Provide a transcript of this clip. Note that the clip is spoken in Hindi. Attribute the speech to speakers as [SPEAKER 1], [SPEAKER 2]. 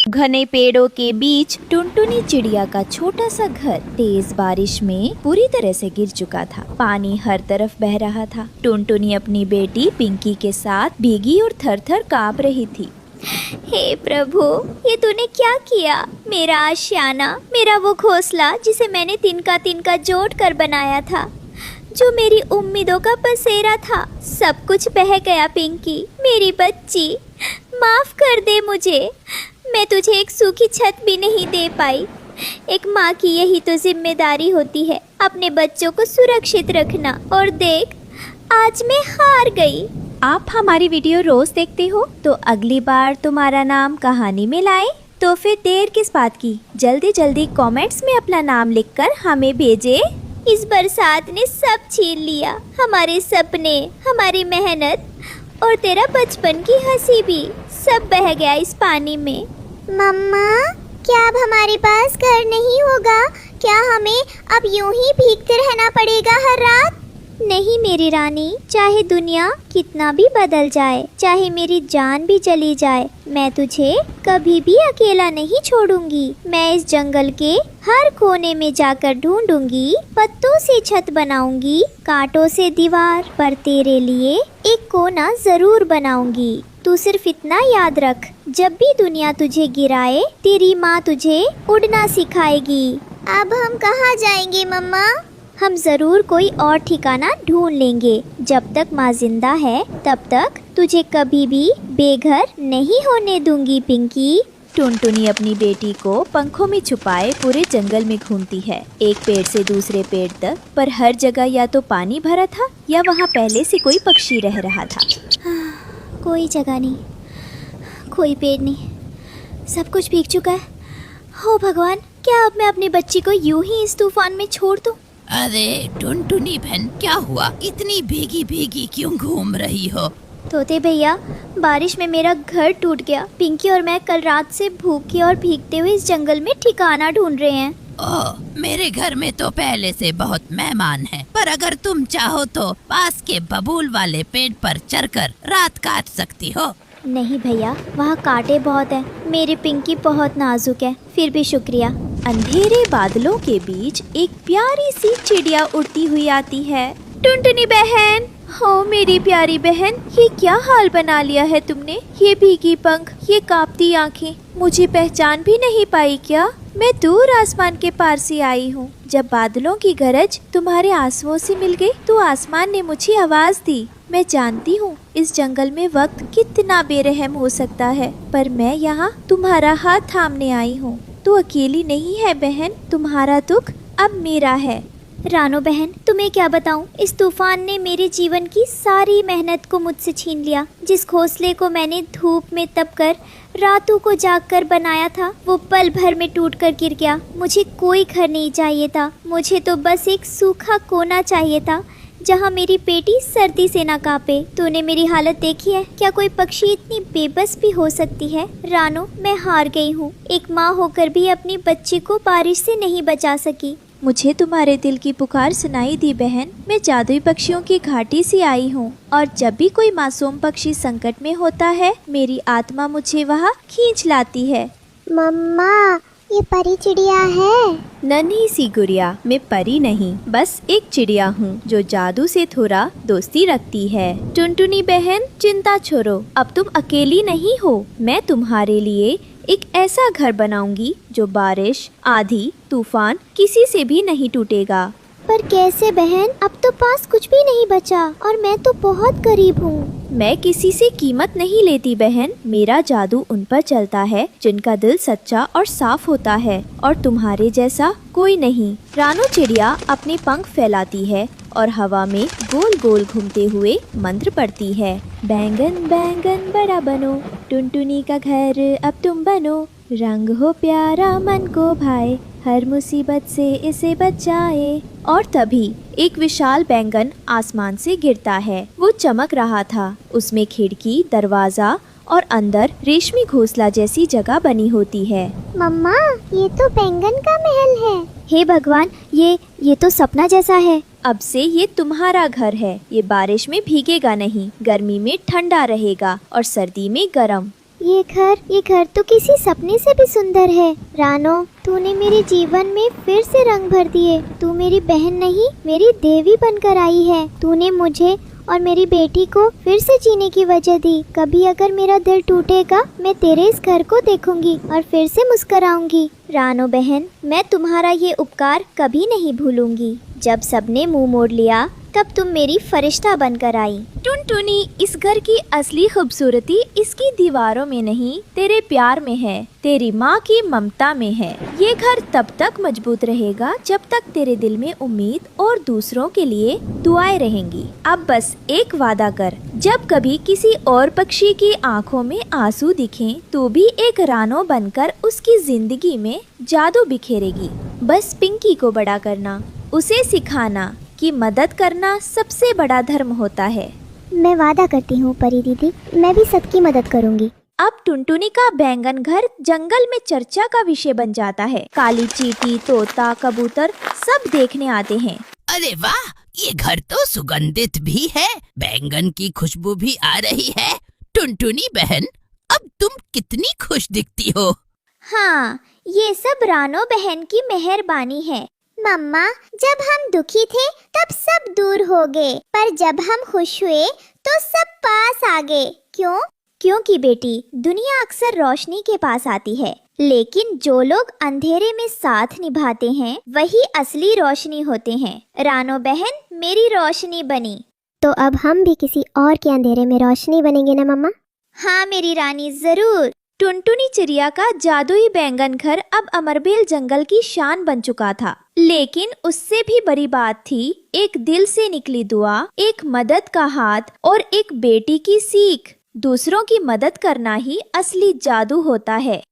[SPEAKER 1] घने पेड़ों के बीच टुनटुनी चिड़िया का छोटा सा घर तेज बारिश में पूरी तरह से गिर चुका था। पानी हर तरफ बह रहा था। टुनटुनी अपनी बेटी पिंकी के साथ भीगी और थर-थर कांप रही थी।
[SPEAKER 2] हे प्रभु, ये तूने क्या किया? मेरा आशियाना, मेरा वो घोंसला जिसे मैंने तिनका तिनका जोड़ कर बनाया था, जो मेरी उम्मीदों का बसेरा था, सब कुछ बह गया। पिंकी, मेरी बच्ची, माफ कर दे मुझे। मैं तुझे एक सूखी छत भी नहीं दे पाई। एक माँ की यही तो जिम्मेदारी होती है, अपने बच्चों को सुरक्षित रखना। और देख, आज मैं हार गई।
[SPEAKER 1] आप हमारी वीडियो रोज देखते हो तो अगली बार तुम्हारा नाम कहानी में लाए तो फिर देर किस बात की? जल्दी जल्दी कमेंट्स में अपना नाम लिखकर हमें भेजे।
[SPEAKER 2] इस बरसात ने सब छीन लिया, हमारे सपने, हमारी मेहनत और तेरा बचपन की हंसी भी, सब बह गया इस पानी में।
[SPEAKER 3] मम्मा, क्या अब हमारे पास घर नहीं होगा? क्या हमें अब यूं ही भीगते रहना पड़ेगा हर रात?
[SPEAKER 2] नहीं मेरी रानी, चाहे दुनिया कितना भी बदल जाए, चाहे मेरी जान भी चली जाए, मैं तुझे कभी भी अकेला नहीं छोड़ूंगी। मैं इस जंगल के हर कोने में जाकर ढूंढूंगी, पत्तों से छत बनाऊंगी, कांटों से दीवार, पर तेरे लिए एक कोना जरूर बनाऊंगी। तू सिर्फ इतना याद रख, जब भी दुनिया तुझे गिराए, तेरी माँ तुझे उड़ना सिखाएगी।
[SPEAKER 3] अब हम कहाँ जाएंगे मम्मा?
[SPEAKER 2] हम जरूर कोई और ठिकाना ढूंढ लेंगे। जब तक माँ जिंदा है, तब तक तुझे कभी भी बेघर नहीं होने दूंगी पिंकी।
[SPEAKER 1] टुनटुनी अपनी बेटी को पंखों में छुपाए पूरे जंगल में घूमती है, एक पेड़ से दूसरे पेड़ तक, पर हर जगह या तो पानी भरा था या वहाँ पहले से कोई पक्षी रह रहा था।
[SPEAKER 2] कोई जगह नहीं, कोई पेड़ नहीं, सब कुछ भीग चुका है। हो भगवान, क्या अब मैं अपनी बच्ची को यूं ही इस तूफान में छोड़ दूं?
[SPEAKER 4] अरे टुनटुनी बहन, क्या हुआ? इतनी भीगी भीगी क्यों घूम रही हो?
[SPEAKER 2] तोते भैया, बारिश में मेरा घर टूट गया। पिंकी और मैं कल रात से भूखे और भीगते हुए इस जंगल में ठिकाना ढूंढ रहे हैं।
[SPEAKER 4] ओह, मेरे घर में तो पहले से बहुत मेहमान हैं, पर अगर तुम चाहो तो पास के बबूल वाले पेड़ पर चढ़कर रात काट सकती हो।
[SPEAKER 2] नहीं भैया, वहाँ कांटे बहुत हैं। मेरी पिंकी बहुत नाजुक है। फिर भी शुक्रिया।
[SPEAKER 1] अंधेरे बादलों के बीच एक प्यारी सी चिड़िया उड़ती हुई आती है। टुनटुनी बहन, हो मेरी प्यारी बहन, ये क्या हाल बना लिया है तुमने? ये भीगी पंख, ये कांपती आंखें, मुझे पहचान भी नहीं पाई क्या? मैं दूर आसमान के पार से आई हूँ। जब बादलों की गरज तुम्हारे आंसुओं से मिल गई तो आसमान ने मुझे आवाज दी। मैं जानती हूँ इस जंगल में वक्त कितना बेरहम हो सकता है, पर मैं यहाँ तुम्हारा हाथ थामने आई हूँ। तू अकेली नहीं है बहन, तुम्हारा दुख अब मेरा है।
[SPEAKER 2] रानो बहन, तुम्हें क्या बताऊं, इस तूफान ने मेरे जीवन की सारी मेहनत को मुझसे छीन लिया। जिस घोंसले को मैंने धूप में तपकर रातों को जागकर बनाया था, वो पल भर में टूटकर गिर गया। मुझे कोई घर नहीं चाहिए था, मुझे तो बस एक सूखा कोना चाहिए था जहाँ मेरी बेटी सर्दी से ना कांपे। तूने मेरी हालत देखी है? क्या कोई पक्षी इतनी बेबस भी हो सकती है? रानो, मैं हार गई हूँ। एक माँ होकर भी अपनी बच्ची को बारिश से नहीं बचा सकी।
[SPEAKER 1] मुझे तुम्हारे दिल की पुकार सुनाई दी बहन। मैं जादुई पक्षियों की घाटी से आई हूँ और जब भी कोई मासूम पक्षी संकट में होता है, मेरी आत्मा मुझे वहाँ खींच लाती है।
[SPEAKER 3] मम्मा, ये परी चिड़िया है?
[SPEAKER 1] नन्ही सी गुड़िया, मैं परी नहीं, बस एक चिड़िया हूँ जो जादू से थोड़ा दोस्ती रखती है। टुनटुनी बहन, चिंता छोड़ो, अब तुम अकेली नहीं हो। मैं तुम्हारे लिए एक ऐसा घर बनाऊंगी जो बारिश, आंधी, तूफान किसी से भी नहीं टूटेगा।
[SPEAKER 2] पर कैसे बहन? अब तो पास कुछ भी नहीं बचा और मैं तो बहुत गरीब हूँ।
[SPEAKER 1] मैं किसी से कीमत नहीं लेती बहन, मेरा जादू उन पर चलता है जिनका दिल सच्चा और साफ होता है, और तुम्हारे जैसा कोई नहीं। रानो चिड़िया अपने पंख फैलाती है और हवा में गोल गोल घूमते हुए मंत्र पढ़ती है। बैंगन बैंगन बड़ा बनो, टुनटुनी का घर अब तुम बनो, रंग हो प्यारा मन को भाए, हर मुसीबत से इसे बचाए। और तभी एक विशाल बैंगन आसमान से गिरता है। वो चमक रहा था, उसमें खिड़की, दरवाजा और अंदर रेशमी घोंसला जैसी जगह बनी होती है।
[SPEAKER 3] मम्मा, ये तो बैंगन का महल है।
[SPEAKER 2] हे भगवान, ये तो सपना जैसा है।
[SPEAKER 1] अब से ये तुम्हारा घर है। ये बारिश में भीगेगा नहीं, गर्मी में ठंडा रहेगा और सर्दी में गर्म।
[SPEAKER 3] ये घर तो किसी सपने से भी सुंदर है। रानो, तूने मेरे जीवन में फिर से रंग भर दिए। तू मेरी बहन नहीं, मेरी देवी बनकर आई है। तूने मुझे और मेरी बेटी को फिर से जीने की वजह दी। कभी अगर मेरा दिल टूटेगा, मैं तेरे इस घर को देखूंगी और फिर से मुस्कुराऊंगी।
[SPEAKER 2] रानो बहन, मैं तुम्हारा ये उपकार कभी नहीं भूलूंगी। जब सबने मुंह मोड़ लिया तब तुम मेरी फरिश्ता बनकर आई।
[SPEAKER 1] टुनटुनी, इस घर की असली खूबसूरती इसकी दीवारों में नहीं, तेरे प्यार में है, तेरी माँ की ममता में है। ये घर तब तक मजबूत रहेगा जब तक तेरे दिल में उम्मीद और दूसरों के लिए दुआएं रहेंगी। अब बस एक वादा कर, जब कभी किसी और पक्षी की आंखों में आंसू दिखें, तो भी एक रानो बनकर उसकी जिंदगी में जादू बिखेरेगी। बस पिंकी को बड़ा करना, उसे सिखाना कि मदद करना सबसे बड़ा धर्म होता है।
[SPEAKER 3] मैं वादा करती हूँ परी दीदी, मैं भी सबकी मदद करूँगी।
[SPEAKER 1] अब टुनटुनी का बैंगन घर जंगल में चर्चा का विषय बन जाता है। काली चींटी, तोता, कबूतर सब देखने आते हैं।
[SPEAKER 4] अरे वाह, ये घर तो सुगंधित भी है, बैंगन की खुशबू भी आ रही है। टुनटुनी बहन, अब तुम कितनी खुश दिखती हो।
[SPEAKER 2] हाँ, ये सब रानो बहन की मेहरबानी है।
[SPEAKER 3] मम्मा, जब हम दुखी थे तब सब दूर हो गए, पर जब हम खुश हुए तो सब पास आ गए। क्यों?
[SPEAKER 2] क्योंकि बेटी, दुनिया अक्सर रोशनी के पास आती है, लेकिन जो लोग अंधेरे में साथ निभाते हैं वही असली रोशनी होते हैं। रानो बहन मेरी रोशनी बनी,
[SPEAKER 3] तो अब हम भी किसी और के अंधेरे में रोशनी बनेंगे ना मम्मा?
[SPEAKER 2] हाँ मेरी रानी, जरूर।
[SPEAKER 1] टुनटुनी चिड़िया का जादुई बैंगन घर अब अमरबेल जंगल की शान बन चुका था। लेकिन उससे भी बड़ी बात थी, एक दिल से निकली दुआ, एक मदद का हाथ और एक बेटी की सीख। दूसरों की मदद करना ही असली जादू होता है।